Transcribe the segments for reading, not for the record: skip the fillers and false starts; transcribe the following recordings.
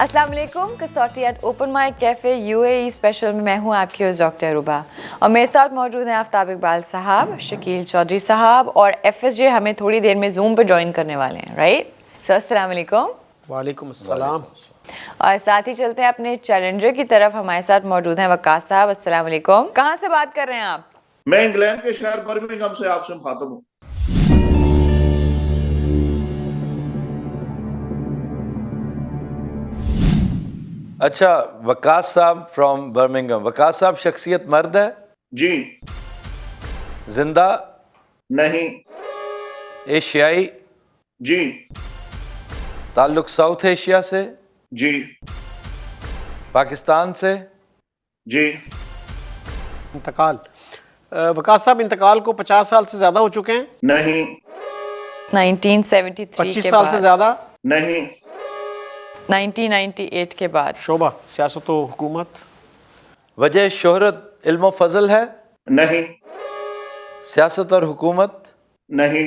अस्सलाम वालेकुम। Kasauti at open mic cafe UAE special में मैं हूँ आपकी होस्ट डॉक्टर रुबा और मेरे साथ मौजूद हैं आफ्ताब इकबाल साहब, शकील चौधरी साहब और FSJ हमें थोड़ी देर में जूम पे ज्वाइन करने वाले हैं, राइट? सो अस्सलाम वालेकुम। वालेकुम अस्सलाम। और साथ ही चलते हैं अपने चैलेंजर की तरफ। हमारे साथ मौजूद हैं वकास साहब। अस्सलाम वालेकुम। कहाँ से बात कर रहे हैं आप? मैं इंग्लैंड के शहर बर्मिंघम से आपसे मुखातब हूँ। अच्छा, वकास साहब फ्रॉम बर्मिंघम। वकास साहब शख्सियत मर्द है? जी जिंदा? नहीं। एशियाई? जी ताल्लुक साउथ एशिया से? जी पाकिस्तान से? जी इंतकाल, वकास साहब इंतकाल को 50 साल से ज़्यादा हो चुके हैं? नहीं। 1973 25 के साल से बाद, ज़्यादा? नहीं। 1998 के बाद। शोबा सियासत व हुकूमत? वजह शोहरत इल्म व फजल है? नहीं। सियासत और हुकूमत? नहीं।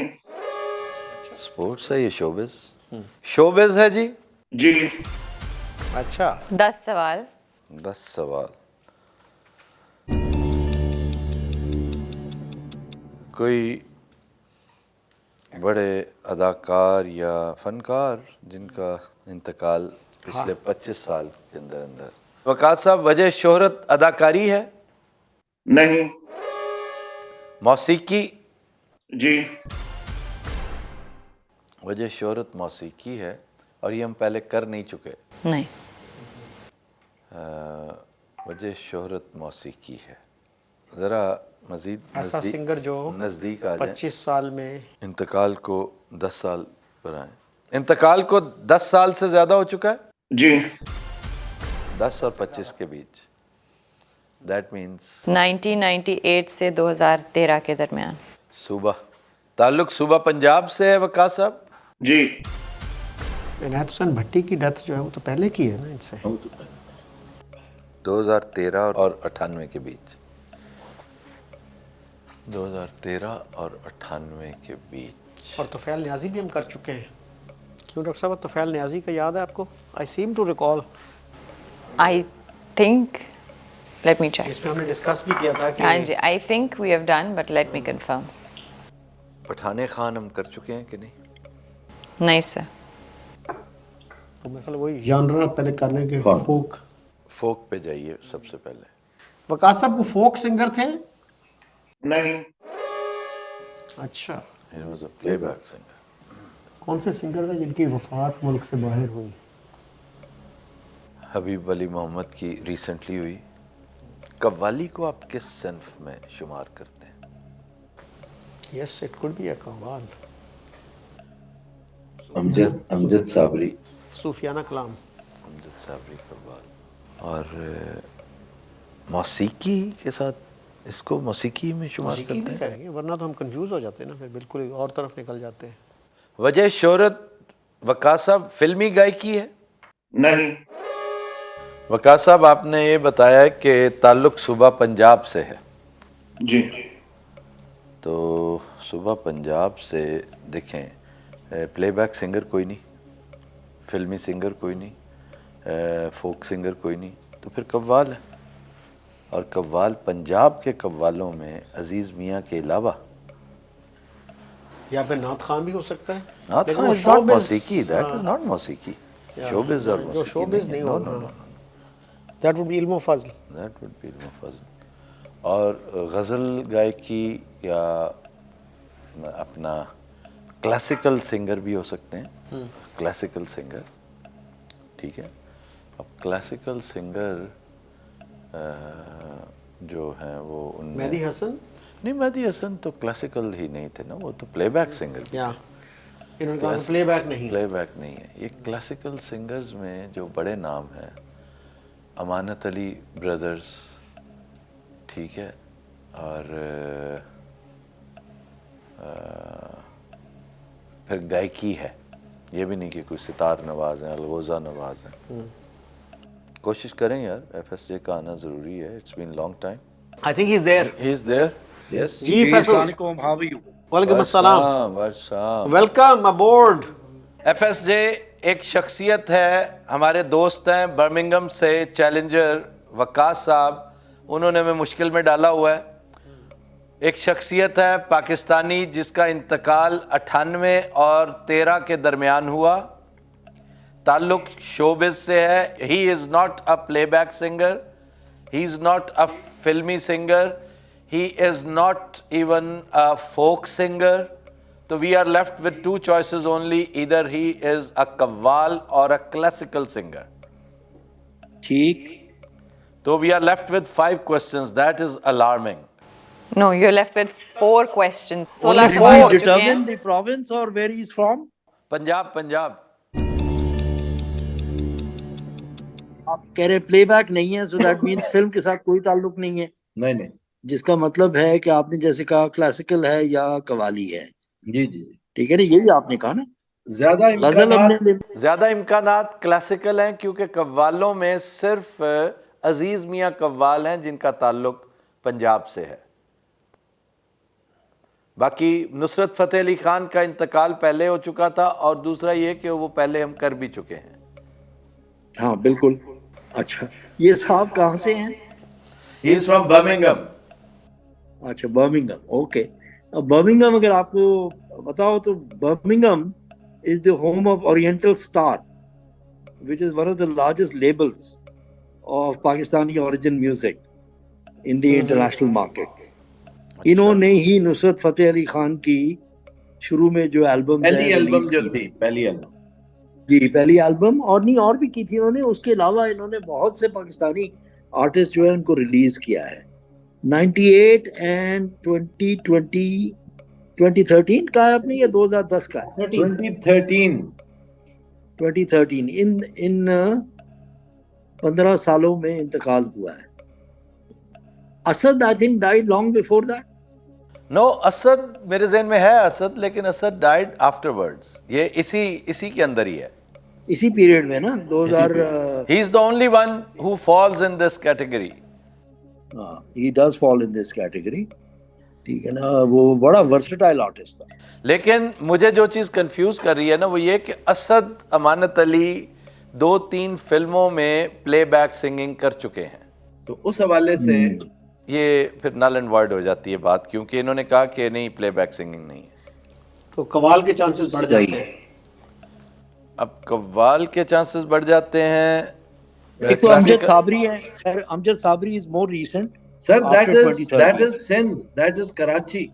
स्पोर्ट्स है ये? शोबिज? शोबिज है जी? जी अच्छा, 10 सवाल। 10 सवाल। कोई बड़े अदाकार या फनकार जिनका इंतकाल पिछले 25 साल के अंदर अंदर? वकास साहब, वजह शोहरत अदाकारी है? नहीं। मौसीकी? जी वजह शोहरत मौसीकी है और ये हम पहले कर नहीं चुके। नहीं। वजह शोहरत मौसीकी है। ज़रा मज़ीद ऐसा सिंगर जो नज़दीक आ जाए। 25 साल में इंतकाल को 10 साल पर आए। इंतकाल को 10 साल से ज़्यादा हो चुका है? जी 10 और 25 के बीच। दैट मीन्स 1998 से 2013 के दरमियान। सूबा। ताल्लुक सूबा पंजाब से है वकास साहब? जी इनायत हुसैन भट्टी की डेथ जो है वो तो पहले की है ना इनसे? 2013 और 98 के बीच। 2013 और 98 के बीच। और तोफैल न्याजी भी हम कर चुके हैं। क्यों डॉक्टर साहब, तोफैल न्याजी का याद है आपको? I seem to recall. I think, let me check. इसमें हमने डिस्कस भी किया था कि हाँ जी, I think we have done, but let me confirm. Pathane Khan हम कर चुके हैं कि नहीं? नहीं सर। तो मेरे ख्याल वही जानना पहले करने के फोक। फोक पे जाइए सबसे पहले। वकास साहब को फोक सिंगर थे? नहीं। अच्छा, He was a playback singer. कौन से सिंगर थे जिनकी वफात मुल्क से बाहर हुई? हबीब अली मोहम्मद की रिसेंटली हुई। कव्वाली को आप किस सिन्फ में शुमार करते हैं? Yes, it could be a qawwal. Amjad Sabri. सूफियाना कलाम। अमजद साबरी कव्वाल। और मौसीकी के साथ इसको मौसीकी में शुमार मौसीकी करते नहीं हैं? करेंगे वरना तो हम कंफ्यूज हो जाते हैं ना, फिर बिल्कुल ही और तरफ निकल जाते हैं। वजह शोहरत वकास साहब फिल्मी गायकी है? नहीं। वकास साहब, आपने ये बताया कि ताल्लुक सूबा पंजाब से है। जी तो सूबा पंजाब से देखें, प्लेबैक सिंगर कोई नहीं, फिल्मी सिंगर कोई नहीं, फोक सिंगर कोई नहीं, तो फिर कव्वाल है। और कव्वाल पंजाब के कव्वालों में अजीज़ मियाँ के अलावा या फिर नात खान भी हो सकता है। नात लेकिन खान वो इज नॉट showbiz, मौसीकी, दैट इज नॉट मौसीकी। शोबिज़ और जो मौसीकी शोबिज नहीं नो हो, no no, that would be इल्म फजल। दैट वुड बी इल्म फज़ल। और गज़ल गायकी या अपना क्लासिकल सिंगर भी हो सकते हैं। क्लासिकल सिंगर, ठीक है। अब क्लासिकल सिंगर जो हैं वो उनमें मेहदी हसन नहीं, मेहदी हसन तो क्लासिकल ही नहीं थे ना, वो तो प्लेबैक सिंगर भी या इन्होंने कहा प्लेबैक नहीं। प्लेबैक नहीं है। ये क्लासिकल सिंगर्स में जो बड़े नाम हैं, अमानत अली ब्रदर्स, ठीक है, और फिर गायकी है, ये भी नहीं कि कोई सितार नवाज हैं, अलगोज़ा नवाज हैं। कोशिश करें यार, FSJ का आना ज़रूरी है। It's been long time. I think he is there. He is there, yes. जी फैसल, वालेकुम अस्सलाम, वेलकम अबोर्ड। FSJ ایک شخصیت ہے, ہمارے دوست ہیں برمنگم سے, چیلنجر وقاص صاحب, انہوں نے ہمیں مشکل میں ڈالا ہوا ہے. ایک شخصیت ہے پاکستانی جس کا انتقال 98 اور 13 کے درمیان ہوا, تعلق شوبز سے ہے. He is not a playback بیک سنگر, he is not a filmi singer, he is not even a folk singer. تو we are left with two choices only, either he is a qawwal or a classical singer. ٹھیک. تو we are left with 5 questions. That is alarming. No, you're left with 4 questions. Only 16 four. ہو چکے ہیں. Determine the province or where he is from. Punjab. Punjab. آپ کہہ رہے پلے back نہیں ہے, so that means فلم کے ساتھ کوئی تعلق نہیں ہے. نہیں. جس کا مطلب ہے کہ آپ نے جیسے کہا کلاسیکل ہے یا قوالی ہے. جی. ٹھیک ہے نا, یہی آپ نے کہا نا. زیادہ غزل ہم نے زیادہ امکانات کلاسیکل ہیں, کیونکہ قوالوں میں صرف عزیز میاں قوال ہیں جن کا تعلق پنجاب سے ہے. باقی نصرت فتح علی خان کا انتقال پہلے ہو چکا تھا, اور دوسرا یہ کہ وہ پہلے ہم کر بھی چکے ہیں. ہاں بالکل. اچھا, یہ صاحب کہاں سے ہیں؟ ہی از فرام برمنگم. اچھا, برمنگم. اوکے. برمنگم اگر آپ کو بتاؤ تو Birmingham is the home of Oriental Star, which is one of the largest labels of Pakistani origin music in the international market. انہوں نے ہی نصرت فتح علی خان کی شروع میں جو البم پہلی البم جو تھی, پہلی البم, جی پہلی البم, اور نہیں اور بھی کی تھی انہوں نے. اس کے علاوہ انہوں نے بہت سے پاکستانی آرٹسٹ جو ہے ان کو ریلیز کیا ہے. 98 اینڈ 2013 کا ہے آپ نے, یا 2010 کا ہے؟ 2013. 2013. ان 15 سالوں میں انتقال ہوا ہے. Asad I think died long before that. نو, اسد میرے ذہن میں ہے اسد, لیکن اسد ڈائڈ آفٹر ورڈز. یہ اسی کے اندر ہی ہے, اسی پیریڈ میں نا 2000. He is the only one who falls in this category. he does fall in this category. ٹھیک ہے نا, وہ بڑا ورسٹائل آرٹسٹ تھا. لیکن مجھے جو چیز کنفیوز کر رہی ہے نا, وہ یہ کہ اسد امانت علی 2-3 فلموں میں پلے بیک سنگنگ کر چکے ہیں. تو اس حوالے سے یہ پھر نل اینڈ وائڈ ہو جاتی ہے بات, کیونکہ انہوں نے کہا کہ نہیں پلے بیک سنگنگ نہیں ہے. تو قوال کے چانسز بڑھ جاتے ہیں. اب قوال کے چانسز بڑھ جاتے ہیں. ایک تو امجد صابری ہے. خیر Amjad Sabri is more recent. Sir that is Sindh, that is Karachi.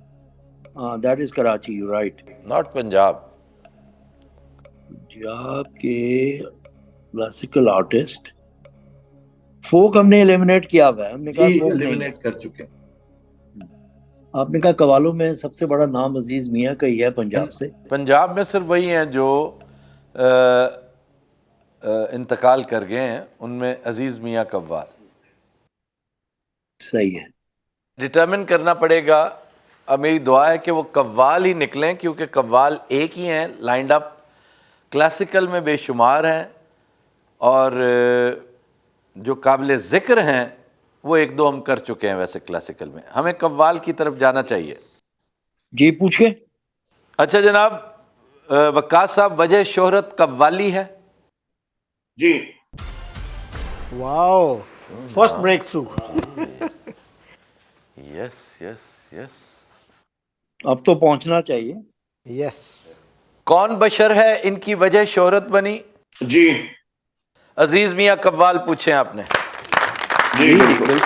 That is Karachi, you're right. Not Punjab. Punjab کے کلاسیکل آرٹسٹ فوک ہم نے ایلیمنیٹ کیا ہوا ہے. ہم نے کہا فوک نہیں. ایلیمنیٹ کر چکے. آپ نے کہا قوالوں میں سب سے بڑا نام عزیز میاں کا ہی ہے پنجاب سے. پنجاب میں صرف وہی ہیں جو انتقال کر گئے ہیں, ان میں عزیز میاں قوال. صحیح ہے. ڈٹرمن کرنا پڑے گا. اب میری دعا ہے کہ وہ قوال ہی نکلیں, کیونکہ قوال ایک ہی ہیں لائنڈ اپ. کلاسیکل میں بے شمار ہیں, اور جو قابل ذکر ہیں وہ 1-2 ہم کر چکے ہیں. ویسے کلاسیکل میں ہمیں قوال کی طرف جانا چاہیے. جی پوچھیں. اچھا جناب, وقاص صاحب, وجہ شہرت قوالی ہے؟ جی. واو, فرسٹ بریک تھرو. یس یس یس. اب تو پہنچنا چاہیے. یس. کون بشر ہے ان کی وجہ شہرت بنی؟ جی. عزیز میاں قوال پوچھیں آپ نے. جی بالکل.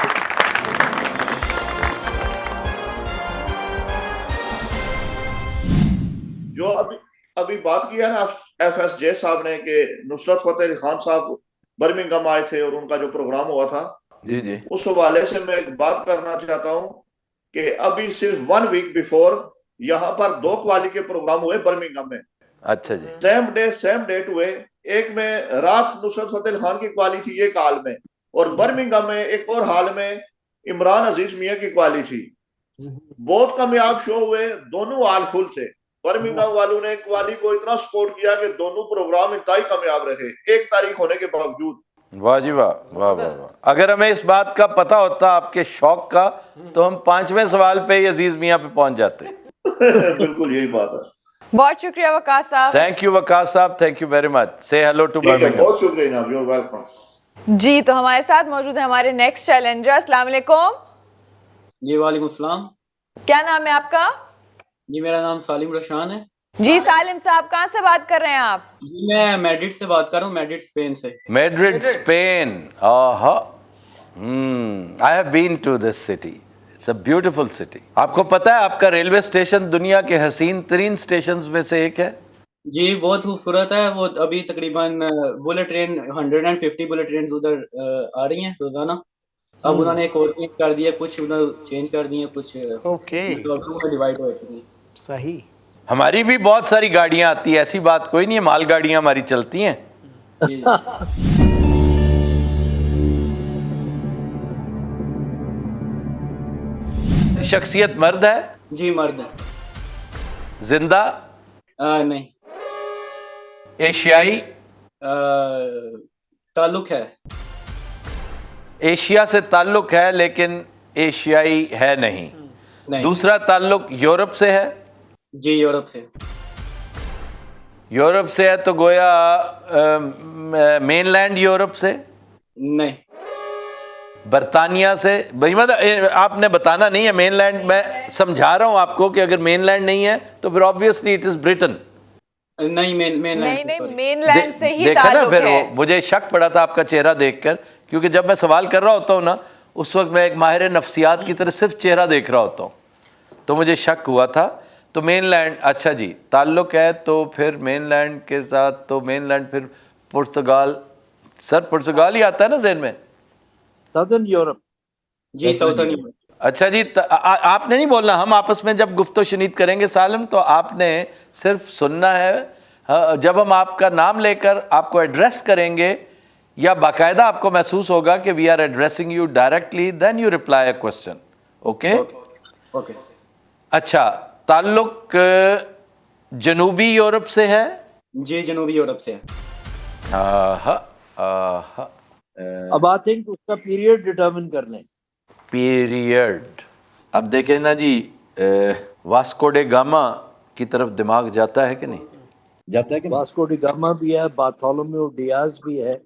جو ابھی بات کی ہے نا FSJ صاحب نے کہ نصرت فتح علی خان صاحب برمنگم آئے تھے اور ان کا جو پروگرام ہوا تھا, جی جی, اس حوالے سے میں ایک بات کرنا چاہتا ہوں کہ ابھی صرف 1 ویک بیفور یہاں پر 2 قوالی کے پروگرام ہوئے برمنگم میں. اچھا جی. سیم ڈیٹ ہوئے. ایک میں رات نصرت فتح علی خان کی قوالی تھی ایک ہال میں, اور برمنگم میں ایک اور ہال میں عمران عزیز میاں کی قوالی تھی. بہت کامیاب شو ہوئے, دونوں ہال فل تھے. برمنگم والوں نے قوالی کو اتنا سپورٹ کیا کہ دونوں پروگرام انتہائی کامیاب رہے 1 تاریخ ہونے کے باوجود. واہ جی واہ, واہ واہ واہ. اگر ہمیں اس بات کا پتہ ہوتا آپ کے شوق کا, تو ہم 5ویں سوال پہ ہی عزیز میاں پہ پہنچ جاتے. بالکل یہی بات ہے. बहुत शुक्रिया वकास साहब। थैंक यू वकास साहब, थैंक यू वेरी मच। से हेलो टू ठीक है, बर्मिंघम। बहुत शुक्रिया जनाब, यू वेलकम। जी, तो हमारे साथ मौजूद है हमारे नेक्स्ट चैलेंजर। अस्सलाम वालेकुम। जी वालेकुम सलाम। क्या नाम है आपका? जी मेरा नाम सालिम रशान है। जी सालिम साहब, कहाँ से बात कर रहे हैं आप? जी मैं मैड्रिड से बात कर रहा हूँ, मैड्रिड स्पेन से। Madrid Spain. I have been to this city, it's a beautiful city. आपको पता है आपका रेलवे स्टेशन दुनिया के हसीन तरीन स्टेशंस में से एक है? जी बहुत खूबसूरत है वो। अभी तकरीबन बुलेट ट्रेन 150 बुलेट ट्रेन उधर आ रही हैं रोजाना। अब उन्होंने एक और चेंज कर दिया, कुछ उधर चेंज कर दिए, कुछ ओके, डिवाइड हो चुकी हैं। सही। हमारी भी बहुत सारी गाड़ियां आती है, ऐसी बात कोई नहीं है, माल गाड़ियां हमारी चलती हैं। जी शख्सियत मर्द है? जी मर्द है। जिंदा? नहीं। एशियाई? ताल्लुक है। एशिया से ताल्लुक है लेकिन एशियाई है नहीं। नहीं। दूसरा ताल्लुक यूरोप से है? जी यूरोप से। यूरोप से है तो गोया मेनलैंड यूरोप से? नहीं। बर्तानिया से? भाई मतलब आपने बताना नहीं है मेनलैंड, मैं समझा रहा हूं आपको कि अगर मेनलैंड नहीं है तो फिर ऑब्वियसली इट इज ब्रिटेन। नहीं मेनलैंड नहीं, sorry। मेनलैंड से ही देखा ना ताल्लुक फिर है। वो मुझे शक पड़ा था आपका चेहरा देखकर, क्योंकि जब मैं सवाल कर रहा होता हूँ ना उस वक्त मैं एक माहिर नफ्सियात की तरह सिर्फ चेहरा देख रहा होता हूँ, तो मुझे शक हुआ था। तो मेनलैंड, अच्छा जी, ताल्लुक है तो फिर मेनलैंड के साथ, तो मेनलैंड फिर पुर्तगाल। सर पुर्तगाल ही आता है ना ज़हन में? Southern Europe. जी साउथर्न यूरोप। अच्छा जी, आपने नहीं बोलना, हम आपस में जब गुफ्तो शनीद करेंगे सालिम तो आपने सिर्फ सुनना है। जब हम आपका नाम लेकर आपको एड्रेस करेंगे या बाकायदा आपको महसूस होगा कि we are addressing you directly, then you reply a question. Okay? Okay. अच्छा, ताल्लुक जनूबी यूरोप से है? जी जनूबी यूरोप से है। आहा, आहा। अब आई थिंक उसका पीरियड डिटरमिन कर लें। पीरियड। अब देखें ना जी, वास्को डे गामा की तरफ दिमाग जाता है कि नहीं? जाता है कि नहीं? वास्को डी गामा भी है, बार्थोलोमेव डियाज भी है।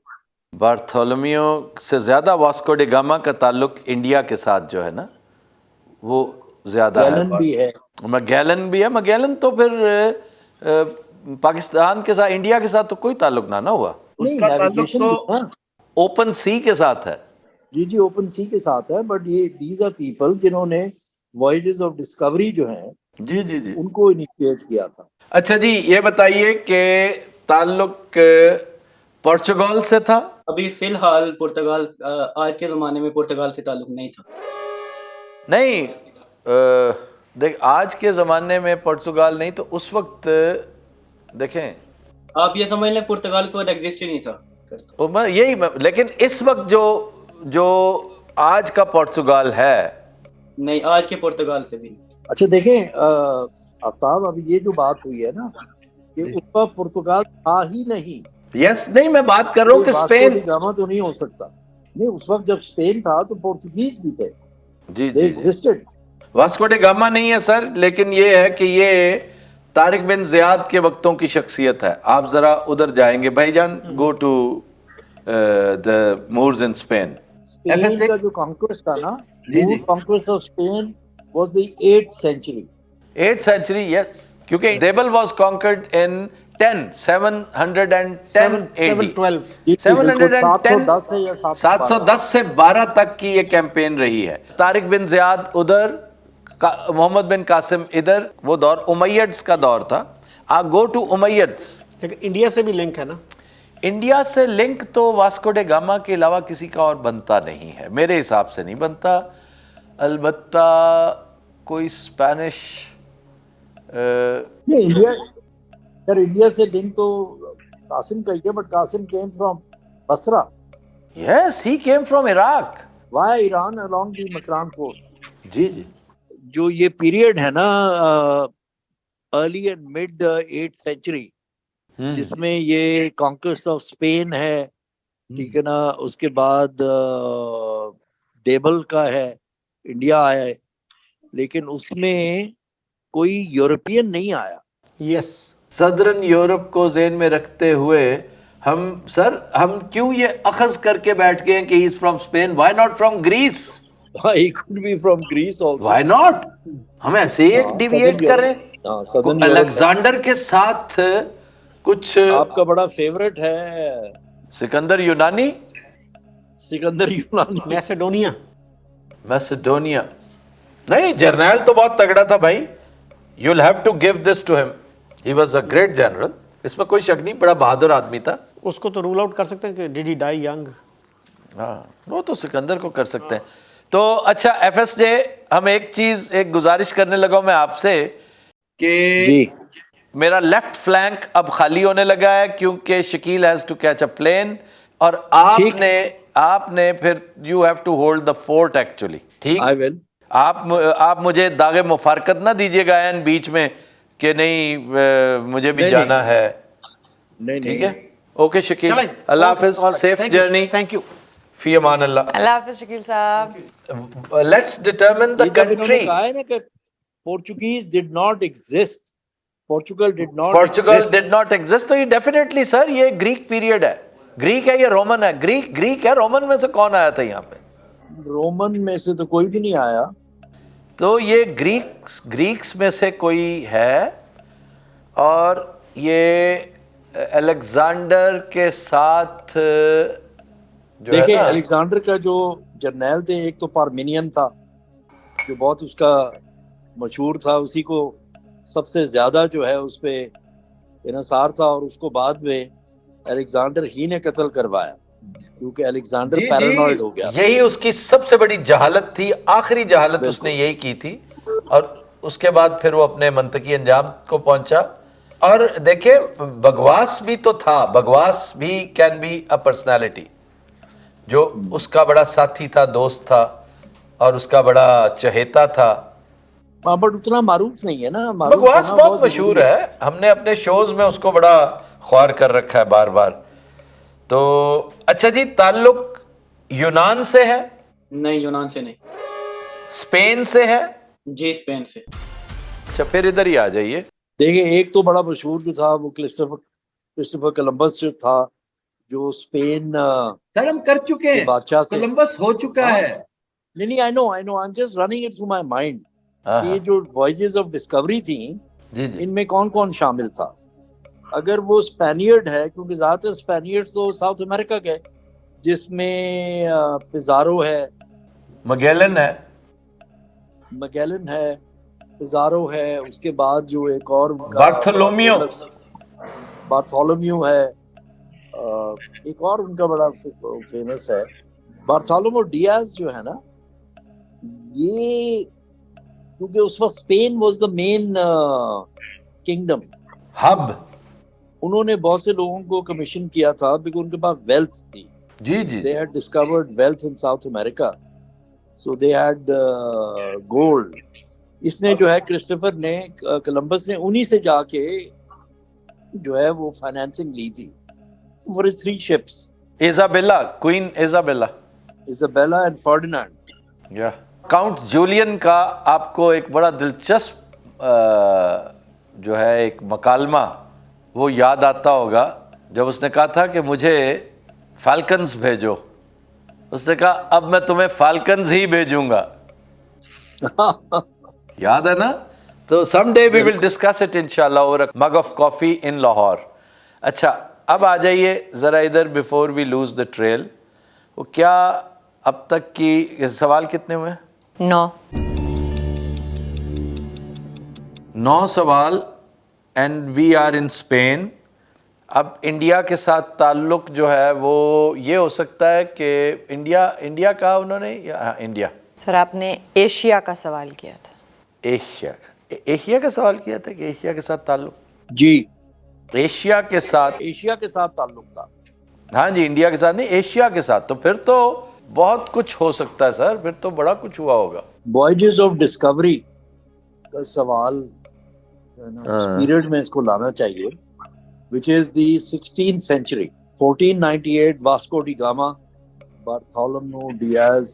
बार्थोलोमियो से ज़्यादा वास्को डे गामा का ताल्लुक इंडिया के साथ जो है ना वो ज़्यादा है। गैलन भी है। मैगेलन भी है। मैगेलन तो फिर पाकिस्तान के साथ, इंडिया के साथ तो कोई ताल्लुक ना हुआ। नहीं, उसका ताल्लुक नेविगेशन तो भी ना। ओपन सी के साथ है। जी ओपन सी के साथ है, बट ये दीज आर पीपल जिन्होंने वॉयजेस ऑफ डिस्कवरी जो हैं जी जी जी। उनको इनिशिएट किया था। अच्छा जी, ये बताइए कि ताल्लुक पोर्चुगल से था? अभी फिलहाल पुर्तगाल, आज के ज़माने में पुर्तगाल से ताल्लुक नहीं था। नहीं, देख आज के ज़माने में पोर्चुगल नहीं, तो उस वक्त देखें, आप ये समझ लें पुर्तगाल उस वक्त एग्जिस्ट ही नहीं था। यही लेकिन इस वक्त जो आज का पोर्चुगल है। नहीं, आज के पुर्तगाल से भी। अच्छा देखें आफ्ताब, अभी ये जो बात हुई है ना कि उस पर पुर्तगाल था ही नहीं। यस, नहीं मैं बात कर रहा हूँ कि स्पेन। गामा तो नहीं हो सकता। नहीं, उस वक्त जब स्पेन था तो पोर्तुगीज भी थे। जी They जी existed। वास्को डे गामा नहीं है सर, लेकिन ये है कि ये तारिक बिन ज़ियाद के वक्तों की शख्सियत है। आप जरा उधर जाएंगे भाईजान, go to the Moors in Spain. Spain का जो कॉन्क्वेस्ट था ना, conquest of Spain was the 8th century। 8th century, yes, क्योंकि देबल वाज कॉन्कर्ड इन 712 710 से 12 तक की ये कैंपेन रही है। तारिक बिन ज़ियाद उधर, मोहम्मद बिन कासिम इधर, वो दौर उमैयड्स का दौर था। Go to Umayyads. लेकिन इंडिया से भी लिंक है ना? इंडिया से लिंक तो वास्को डे गामा के अलावा किसी का और बनता नहीं है, मेरे हिसाब से नहीं बनता। अलबत्ता कोई स्पेनिश नहीं, इंडिया से लिंक तो कासिम का ही है, but Qasim came from Basra. Yes, he came from Iraq. Why Iran along the Makran coast. जी जी। जो ये पीरियड है ना, early and mid 8th century, जिसमें ये कॉन्क्वेस्ट ऑफ स्पेन है, ठीक है ना, उसके बाद देबल का है, इंडिया आया है, लेकिन उसमें कोई यूरोपियन नहीं आया। यस सदर्न यूरोप को ज़हन में रखते हुए हम क्यों ये अखज़ करके बैठ गए हैं कि he is from Spain? Why not from Greece? He could be from Greece also. Why not? हम ऐसे ही एक डिविएट करें. Southern Europe. अलेक्जेंडर के साथ कुछ आपका बड़ा फेवरेट है सिकंदर यूनानी, सिकंदर यूनानी. मैसेडोनिया. मैसेडोनिया. नहीं, जर्नैल तो बहुत तगड़ा था भाई. You will have to give this to him. He was a great general, इसमें कोई शक नहीं, बड़ा बहादुर आदमी था. उसको तो रूल आउट कर सकते हैं कि डिड ही डाई यंग. हाँ, वो तो सिकंदर को कर सकते हैं. तो अच्छा FSJ, हम एक गुजारिश करने लगा मैं आपसे कि मेरा लेफ्ट फ्लैंक अब खाली होने लगा है क्योंकि Shakeel has to catch a plane, और आपने फिर you have to hold the fort actually. ठीक, I will. आप मुझे दागे मुफारकत ना दीजिएगा एन बीच में कि नहीं मुझे भी जाना है. नहीं ठीक है, ओके शकील, अल्लाह हाफिज, सेफ जर्नी. Thank you. फी अमान अल्लाह. अल्लाह हाफिज Shakeel sahab. Let's determine the country. कहा है ना कि Portuguese did not exist. Portugal did not exist. तो ये डेफिनेटली सर ये ग्रीक पीरियड है. ग्रीक है, ये रोमन है. ग्रीक है. रोमन में से कौन आया था यहाँ पे? रोमन में से तो कोई भी नहीं आया. तो ये ग्रीक्स में से कोई है, और ये अलेक्जेंडर के साथ देखिए, अलेक्जेंडर का जो जर्नैल थे, एक तो पार्मेनियन था जो बहुत उसका मशहूर था, उसी को सबसे ज्यादा जो है उस पे इन्हिसार था, और उसको बाद में अलेक्जेंडर ही ने कत्ल करवाया क्योंकि अलेक्जेंडर पैरानॉइड हो गया. यही उसकी सबसे बड़ी जहालत थी, आखिरी जहालत उसने यही की थी, और उसके बाद फिर वो अपने मंतकी अंजाम को पहुंचा. और देखिए, बगवास भी तो था. बगवास भी कैन बी अ पर्सनालिटी, जो उसका बड़ा साथी था, दोस्त था, और उसका बड़ा चहेता था. बट उतना मारूफ नहीं है ना. बगवास बहुत मशहूर है. हमने अपने शोज में उसको बड़ा ख्वार कर रखा है बार बार. तो अच्छा जी, ताल्लुक यूनान से है? नहीं, यूनान से नहीं. स्पेन से है? जी, स्पेन से. अच्छा, फिर इधर ही आ जाइए. देखिए, एक तो बड़ा मशहूर जो था वो क्रिस्टोफर कोलंबस जो था, जो स्पेन सर हम कर चुके हैं. बादशाह से कोलंबस हो चुका है. नहीं, I know, I am just running it through my mind. ये जो वॉयजेस ऑफ डिस्कवरी थी, इनमें कौन कौन शामिल था. अगर वो स्पेनियर्ड है, क्योंकि ज्यादातर स्पेनियर्ड्स तो साउथ अमेरिका के, जिसमें पिज़ारो है, मगेलन है, पिज़ारो है, उसके बाद जो एक और बार्थोलोम्यू है, एक और उनका बड़ा फेमस है बार्थोलोमो डियाज जो है ना. ये क्योंकि उस वक्त Spain was the main kingdom, hub. उन्होंने बहुत से लोगों को कमीशन किया था क्योंकि उनके पास वेल्थ थी. जी. They had discovered wealth in South America, so they had gold. इसने जो है क्रिस्टोफर ने, कोलंबस ने उन्हीं से जाके जो है वो फाइनेंसिंग ली थी for his 3 ships. Queen Isabella and Ferdinand. या काउंट जूलियन का आपको एक बड़ा दिलचस्प जो है एक मकालमा वो याद आता होगा, जब उसने कहा था कि मुझे फाल्कन्स भेजो. उसने कहा अब मैं तुम्हें फाल्कन्स ही भेजूंगा. याद है ना? तो someday we will discuss it इंशाल्लाह over a mug of coffee in Lahore. अच्छा, अब आ जाइए ज़रा इधर before we lose the trail. वो क्या अब तक की सवाल कितने हुए? 9 सवाल. And we are in Spain. अब इंडिया के साथ ताल्लुक जो है वो ये हो सकता है कि इंडिया कहा उन्होंने, या इंडिया? सर आपने एशिया का सवाल किया था. एशिया का सवाल किया था कि एशिया के साथ ताल्लुक. जी, एशिया के साथ ताल्लुक था. हाँ जी, इंडिया के साथ नहीं, एशिया के साथ. तो फिर तो बहुत कुछ हो सकता है सर, फिर तो बड़ा कुछ हुआ होगा. वॉयजेस ऑफ डिस्कवरी का सवाल इस पीरियड में इसको लाना चाहिए, which is the 16th century. 1498 Vasco D gamma, Bartholomew Diaz,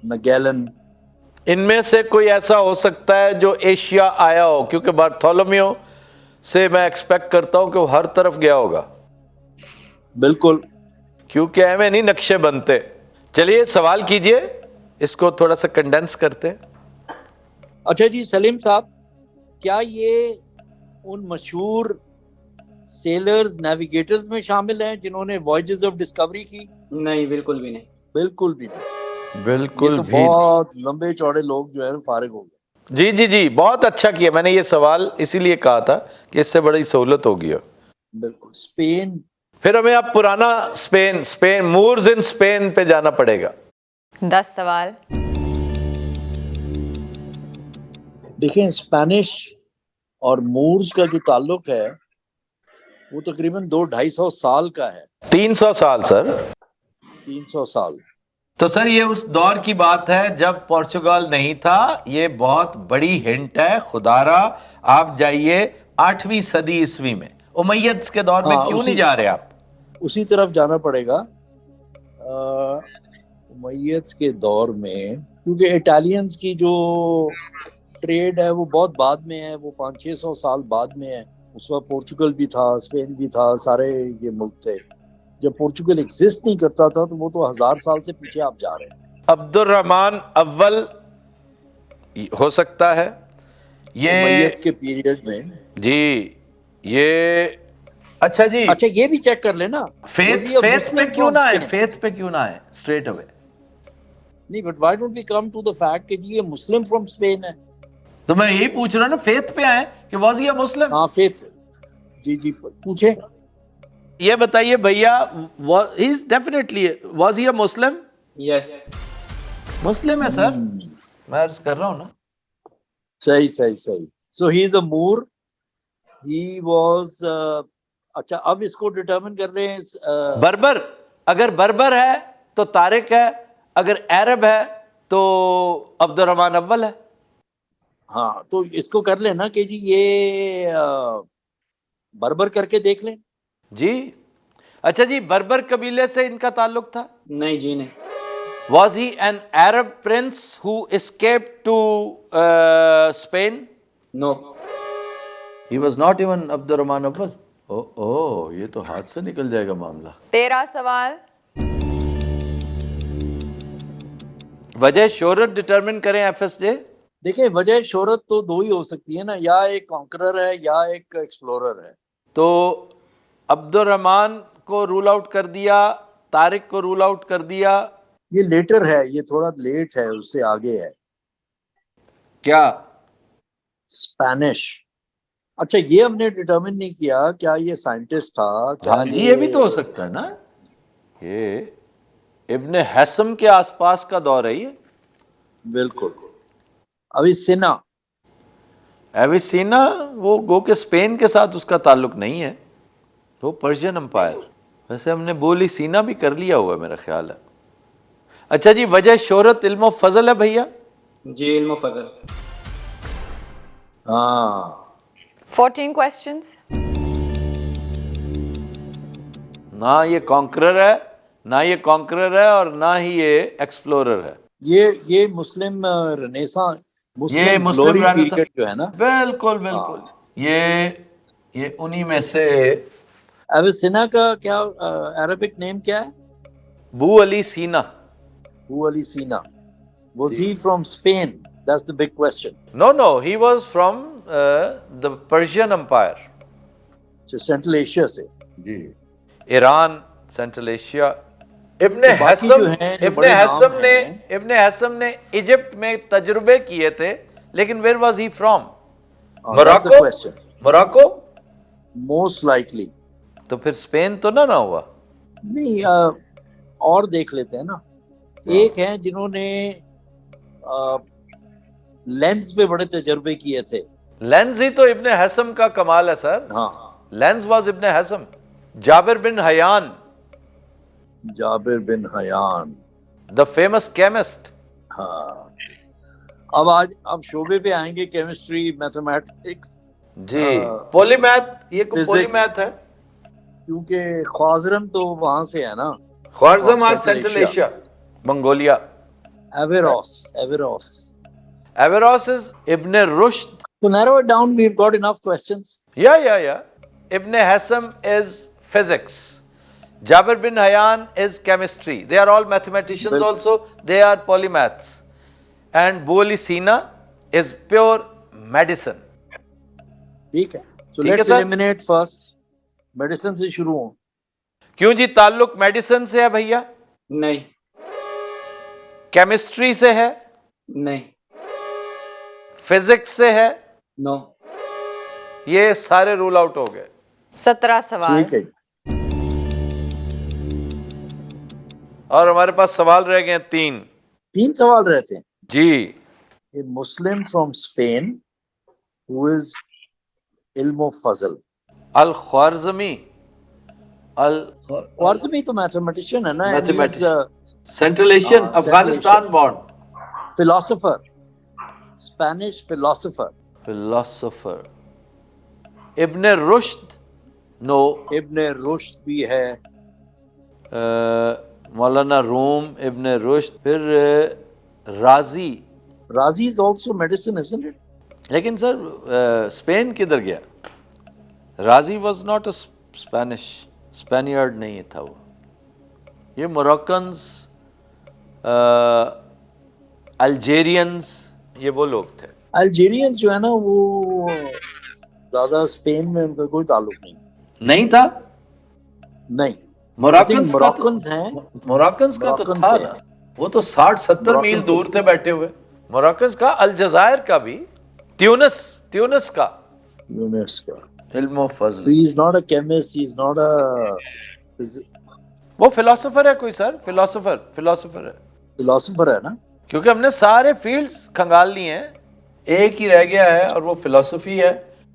Magellan. इनमें से कोई ऐसा हो सकता है जो एशिया आया हो, क्योंकि बार्थोलोम्यू سے میں ایکسپیکٹ کرتا ہوں کہ وہ ہر طرف گیا ہوگا, بالکل. کیونکہ ایویں نہیں نقشے بنتے. چلیے سوال کیجئے, اس کو تھوڑا سا کنڈینس کرتے ہیں. اچھا جی سلیم صاحب, کیا یہ ان مشہور سیلرز نیویگیٹرز میں شامل ہیں جنہوں نے وائجز آف ڈسکوری کی؟ نہیں, بالکل بھی نہیں. بالکل بھی نہیں. بالکل یہ تو بھی بہت لمبے چوڑے لوگ جو ہے فارغ ہو گئے. جی جی جی, بہت اچھا کیا. میں نے یہ سوال اسی لیے کہا تھا کہ اس سے بڑی سہولت ہوگی. بالکل. اسپین, پھر ہمیں اب پرانا اسپین مورز ان اسپین پہ جانا پڑے گا. 10 سوال. دیکھیں اسپینش اور مورز کا جو تعلق ہے وہ تقریباً 200-250 سال کا ہے. 300 سال سر. 300 سال. تو سر یہ اس دور کی بات ہے جب پورچوگال نہیں تھا. یہ بہت بڑی ہنٹ ہے. خدارا آپ جائیے 8ویں صدی عیسوی میں, امیدز کے دور میں. کیوں نہیں جا رہے آپ؟ اسی طرف جانا پڑے گا, امیدز کے دور میں, کیونکہ اٹالینز کی جو ٹریڈ ہے وہ بہت بعد میں ہے, وہ 500-600 سال بعد میں ہے. اس وقت پورچوگل بھی تھا, اسپین بھی تھا, سارے یہ ملک تھے. جب پورچوگل ایگزسٹ نہیں کرتا تھا تو وہ تو 1000 سال سے پیچھے آپ جا رہے ہیں. عبد الرحمن اول ہو سکتا ہے یہ امیدز کے پیریڈ میں. جی یہ اچھا جی, اچھا یہ بھی چیک کر لینا فیتھ پہ کیوں نہ آئے, فیتھ پہ کیوں نہ آئے اسٹریٹ اوے. نہیں, but why don't we come to the fact کہ یہ مسلم فرام اسپین ہے. تو میں یہی پوچھ رہا ہوں نا, فیتھ پہ آئے کہ واز ہی اے مسلم. ہاں فیتھ. جی جی پوچھیں. یہ بتائیے بھیا, ہی از ڈیفینیٹلی واز ہی اے مسلم. یس, مسلم ہے سر, میں عرض کر رہا ہوں نا. صحیح صحیح صحیح. سو ہی is a more, he was. اچھا اب اس کو ڈٹرمن کر رہے ہیں. بربر, اگر بربر ہے تو طارق ہے, اگر عرب ہے تو عبد الرحمن اول ہے. ہاں تو اس کو کر لینا کہ جی یہ بربر کر کے دیکھ لیں. جی اچھا جی, بربر قبیلے سے ان کا تعلق تھا؟ نہیں جی نہیں. Was he an Arab prince who escaped to Spain? Know. He was not even عبد الرحمن اول. یہ تو ہاتھ سے نکل جائے گا معاملہ. 13 سوال. وجہ شہرت ڈٹرمن کریں ایف ایس جے. دیکھیں وجہ شہرت تو دو ہی ہو سکتی ہے نا, یا ایک کانکرر ہے یا ایک ایکسپلورر ہے. تو عبد الرحمن کو رول آؤٹ کر دیا, طارق کو رول آؤٹ کر دیا. یہ لیٹر ہے, یہ تھوڑا لیٹ ہے, اس سے آگے ہے. کیا اسپینش. اچھا یہ ہم نے ڈٹرمن نہیں کیا کیا یہ سائنٹسٹ تھا. ہاں جی, یہ بھی تو ہو سکتا ہے نا. یہ ابن حسم کے آس پاس کا دور ہے یہ. بالکل. اویسینا. ایویسینا وہ گو کہ اسپین کے ساتھ اس کا تعلق نہیں ہے, وہ پرشین امپائر. ویسے ہم نے بولی سینا بھی کر لیا ہوا میرا خیال ہے. اچھا جی, وجہ شہرت علم و فضل ہے بھیا. جی علم و فضل. ہاں 14 questions. نہ یہ کانکرر ہے, نہ یہ کانکرر ہے, اور نہ ہی یہ ایکسپلورر ہے. یہ مسلم رنیسانس, یہ مسلم مسلم گلوری پیریڈ جو ہے نا. بالکل بالکل. یہ انہی میں سے. اویسینا کا کیا عربک نیم کیا ہے؟ بو علی سینا. بو علی سینا. Was he from Spain? That's the big question. No, he was from the Persian Empire. Central Asia سے. جی ایران, سینٹرل ایشیا. ابن حسم نے ایجپٹ میں تجربے کیے تھے, لیکن where was he from? موراکو. Most likely. تو پھر اسپین تو نہ ہوا. نہیں, اور دیکھ لیتے ہیں نا. ایک ہیں جنہوں نے لینز پہ بڑے تجربے کیے تھے. لینز ہی تو ابن حسم کا کمال ہے سر. ہاں لینز واز ابن حسم. جابر بن حیان. جابر بن حیان. The famous chemist. ہاں اب شعبے پہ آئیں گے, کیمسٹری, میتھمیٹکس. جی پولی میتھ, یہ پولی میتھ ہے کیونکہ خوارزم تو وہاں سے ہے نا. خوارزم اور سینٹرل ایشیا, منگولیا. ایویروس از ابن رشد To narrow it down, we've got enough questions. Yeah. Ibn Hasam is physics. Jabir bin Hayyan is chemistry. They are all mathematicians also. They are polymaths. And Bu Ali Sina is pure medicine. ठीक है. So ठीक है let's sir? eliminate first. Medicine से शुरू हो. क्यों जी ताल्लुक medicine से है भैया? नहीं केमिस्ट्री से है? नहीं फिजिक्स से है? नो ये सारे रूल आउट हो गए. 17 सवाल. ठीक है. और हमारे पास सवाल रह गए 3. 3 सवाल रहते हैं. जी. A Muslim from Spain who is ilm of fazl. Al ख्वारज़मी. Al Khwarizmi तो mathematician है ना. and he is Mathematician. Central Asian, Central Afghanistan born. philosopher. Spanish philosopher. Philosopher. Ibn Rushd. No. Ibn Rushd भी है. मौलाना रूम, इब्न रुश्द, फिर राजी. Razi is also medicine, isn't it? लेकिन sir Spain किधर गया? राजी वॉज नॉट अ स्पेनियर्ड नहीं था वो. ये मोरक्कन्स, अल्जेरियंस, ये वो लोग थे. Algerians जो है ना वो ज्यादा स्पेन में उनका कोई ताल्लुक नहीं. नहीं था. नहीं. मोरक्कन्स का तो Moroccans हैं. मोरक्कन्स का तो Moroccans था हैं. ना. वो तो 60-70 मील Moroccans दूर थे बैठे हुए. मोरक्कन्स का, अलजायर का भी, ट्यूनिस का. Yunus का. इल्म So Fazal. he is not a chemist. He is not a वो फिलोसोफर है कोई सर. फिलोसोफर है. philosopher है ना. क्योंकि हमने सारे फील्ड्स खंगाल लिए हैं, एक ही रह गया है और वो फिलॉसफी है.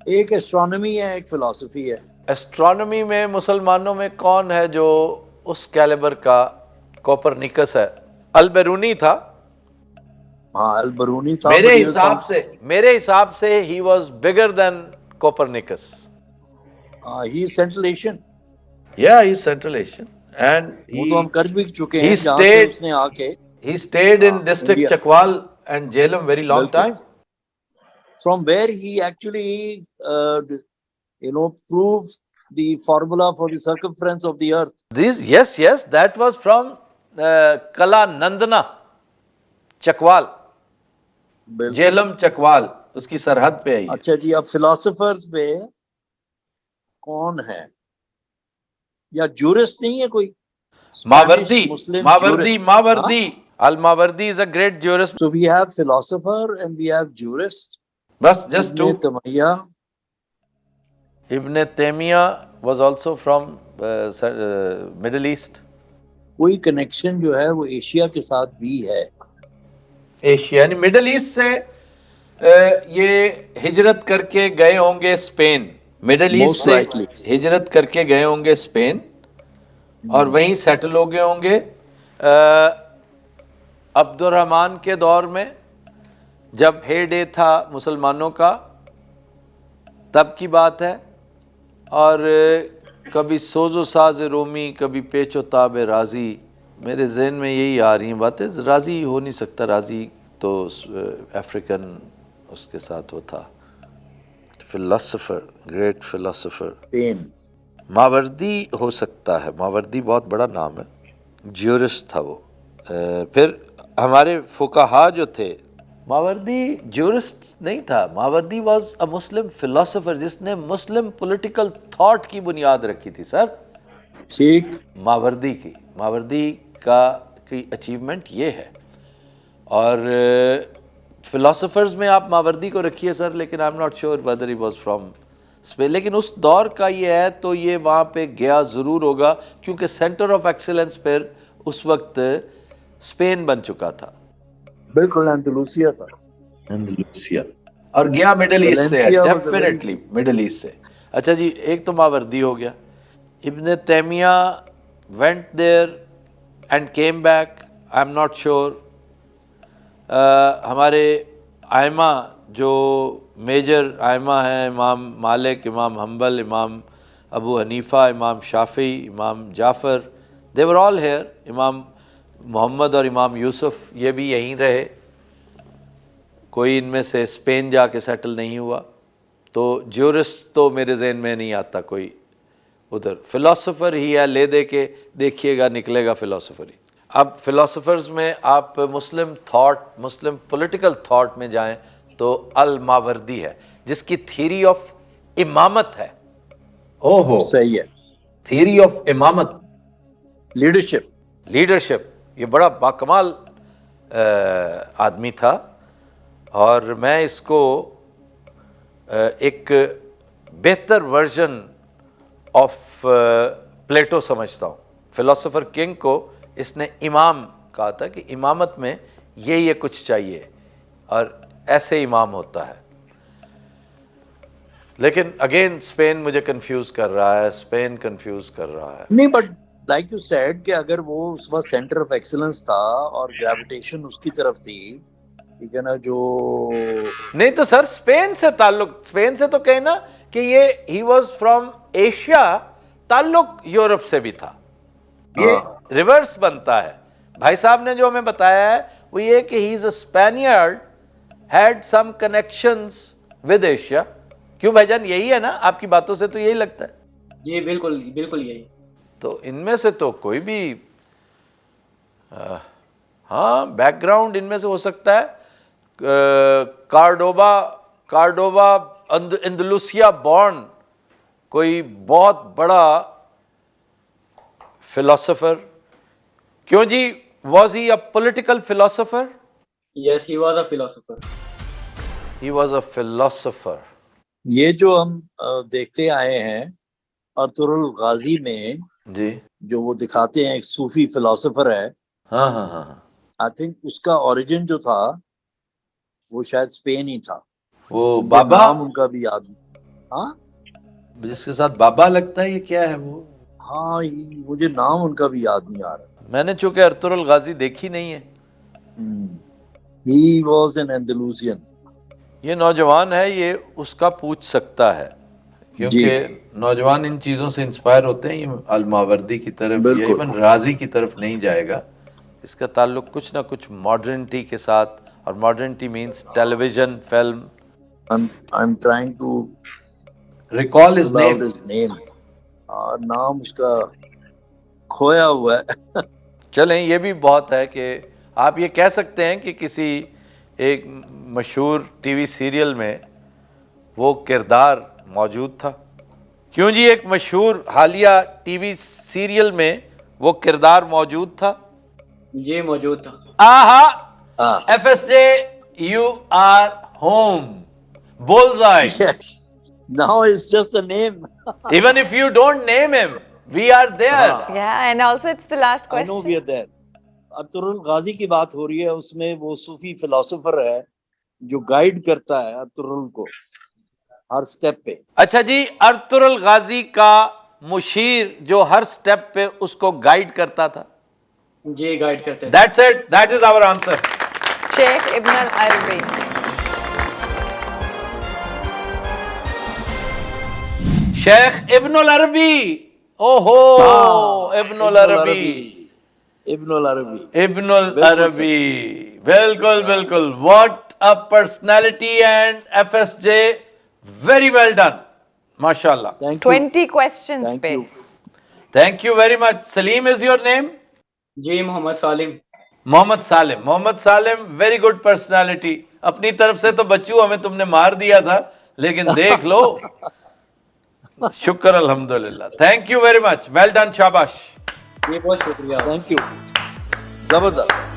एक एस्ट्रोनॉमी है, एक फिलॉसफी है. एस्ट्रोनॉमी में मुसलमानों में कौन है जो उस कैलिबर का? कोपरनिकस है. अल-बिरूनी था हाँ, अल-बरूनी था. मेरे हिसाब से he was bigger than Copernicus. He is central Asian. या he is central Asian and वो तो हम कर भी चुके हैं. he जहाँ से stayed- उसने आके he stayed in district India. Chakwal and Jhelum very long बिल्कुल. time. from where he actually proved the formula for the circumference of the earth. Yes, that was from Kala Nandana Chakwal. बिल्कुल. जेलम चकवाल उसकी सरहद पे है ये. अच्छा जी, अब philosophers पे कौन है? या जूरिस्ट नहीं है कोई? मावर्दी. Muslim मावर्दी. jurist. मावर्दी. Al Mawardi is a great jurist. So we have philosopher and we have jurist. बस just two. Ibn Taymiyyah. Ibn Taymiyyah was also from Middle East. कोई कनेक्शन जो है वो एशिया के साथ भी है. एशिया यानी मिडल ईस्ट से ये हिजरत करके गए होंगे स्पेन. मिडल ईस्ट Most से likely. हिजरत करके गए होंगे स्पेन और वहीं सेटल हो गए होंगे. अब्दुर्रहमान के दौर में जब हेडे था मुसलमानों का तब की बात है. और कभी सोजो साज रोमी, कभी पेचो ताब राजी. मेरे जहन में यही आ रही हैं बातें. राजी हो नहीं सकता, राजी तो अफ्रीकन उसके साथ वो था. Philosopher, great philosopher. स्पेन. मावर्दी हो सकता है. मावर्दी बहुत बड़ा नाम है. ज्यूरिस्ट था वो. फिर हमारे फुकाहा जो थे, मावर्दी ज्यूरिस्ट नहीं था. मावर्दी वाज अ मुस्लिम फिलोसोफर जिसने मुस्लिम पॉलिटिकल थॉट की बुनियाद रखी थी सर. ठीक. मावर्दी की अचीवमेंट ये है. और फिलोसोफर्स में आप मावर्दी को रखिए सर, लेकिन आई am not sure whether he was from Spain. लेकिन उस दौर का ये है तो ये वहाँ पे गया ज़रूर होगा क्योंकि सेंटर ऑफ एक्सीलेंस फिर उस वक्त स्पेन बन चुका था. बिल्कुल. एंडलुसिया था. Andalusia. और गया मिडल ईस्ट से, Valencia was a definitely middle east से. अच्छा जी, एक तो मावर्दी हो गया. Ibn Taymiyya went there and came back, I am not sure. हमारे आइमा जो मेजर आइमा हैं, इमाम मालिक, इमाम हम्बल, इमाम अबू हनीफा, इमाम शाफी, इमाम जाफ़र, दे वर ऑल हेयर. इमाम मोहम्मद और इमाम यूसुफ ये भी यहीं रहे. کوئی ان میں سے اسپین جا کے سیٹل نہیں ہوا, تو جورسٹ تو میرے ذہن میں نہیں آتا کوئی ادھر. فلاسفر ہی ہے, لے دے کے دیکھیے گا نکلے گا فلاسفر ہی. اب فلاسفرز میں آپ مسلم تھاٹ, مسلم پولیٹیکل تھاٹ میں جائیں تو الماوردی ہے, جس کی تھیری آف امامت ہے. اوہو, صحیح ہے. تھیری آف امامت, لیڈرشپ, یہ بڑا باکمال آدمی تھا. اور میں اس کو ایک بہتر ورژن آف پلیٹو سمجھتا ہوں. فلاسفر کنگ کو اس نے امام کہا تھا کہ امامت میں یہ کچھ چاہیے, اور ایسے امام ہوتا ہے. لیکن اگین اسپین مجھے کنفیوز کر رہا ہے, نہیں, بٹ لائک یو سیڈ کہ اگر وہ اس وقت سینٹر آف ایکسلنس تھا اور گریویٹیشن اس کی طرف تھی, ٹھیک ہے نا, جو نہیں تو سر اسپین سے تعلق, اسپین سے تو کہنا کہ یہ ہی واز فرام ایشیا, تعلق یورپ سے بھی تھا. یہ ریورس بنتا ہے. بھائی صاحب نے جو ہمیں بتایا ہے وہ یہ کہ he is a Spaniard, had some connections with Asia. کیوں بھائی جان, یہی ہے نا آپ کی باتوں سے تو یہی لگتا ہے؟ جی بالکل بالکل یہی. تو ان میں سے تو کوئی بھی ہاں بیک گراؤنڈ ان میں سے ہو سکتا ہے. کارڈوبا اندلوسیا بورن کوئی بہت بڑا فلاسفر. کیوں جی, was he a political philosopher? Yes, he was a philosopher. He was a philosopher. یہ جو ہم دیکھتے آئے ہیں ارطغرل الغازی میں, جی جو وہ دکھاتے ہیں ایک صوفی فلاسفر ہے, ہاں ہاں ہاں, آئی تھنک اس کا اوریجن جو تھا وہ شاید اسپین ہی تھا. وہ مجھے بابا نام ان کا بھی یاد نہیں. ہاں جس کے ساتھ بابا لگتا ہے, یہ کیا ہے وہ؟ ہاں, مجھے نام ان کا بھی یاد نہیں آ رہا. میں نے چونکہ ارطغرل الغازی دیکھی نہیں ہے. He was an Andalusian. یہ نوجوان ہے, یہ اس کا پوچھ سکتا ہے, کیونکہ نوجوان ان چیزوں سے انسپائر ہوتے ہیں. یہ الماوردی کی طرف یا ایون رازی کی طرف نہیں جائے گا. اس کا تعلق کچھ نہ کچھ ماڈرنٹی کے ساتھ, اور modernity means television, film. I'm trying to recall his pull out name. his name. نام اس کا کھویا ہوا ہے. چلیں, یہ بھی بہت ہے کہ آپ یہ کہہ سکتے ہیں کہ کسی ایک مشہور ٹی وی سیریل میں وہ کردار موجود تھا. کیوں جی, ایک مشہور حالیہ ٹی وی سیریل میں وہ کردار موجود تھا. جی موجود تھا. Aha, F S J, you are home, bullseye. Yes. Now it's just a name. Even if you don't name him, we are there. Yeah, and also it's the last I know we question. are there. Ertugrul Ghazi کی بات ہو رہی ہے, اس میں وہ صوفی philosopher ہے جو guide کرتا ہے ارطغرل کو ہر سٹیپ پہ. اچھا جی, ارطغرل غازی کا مشیر جو ہر سٹیپ پہ اس کو گائیڈ کرتا تھا. جی گائیڈ کرتے تھے. That's it. That is our answer. Sheikh Ibn al-Arabi. شیخ ابن العربی. اوہو, ابن العربی. ابن العربی. ابن العربی, بالکل بالکل. What a personality, and FSJ, very well done. MashaAllah. Thank you. 20 questions Thank pe. you. Thank you very much. Salim is your name? G Muhammad Salim. Muhammad Salim. Muhammad Salim, very good personality. اپنی طرف سے تو بچو ہمیں تم نے مار دیا تھا, لیکن دیکھ لو. شکر الحمدللہ. Thank you very much, well done, شاباش. جی بہت شکریہ. Thank you. زبردست.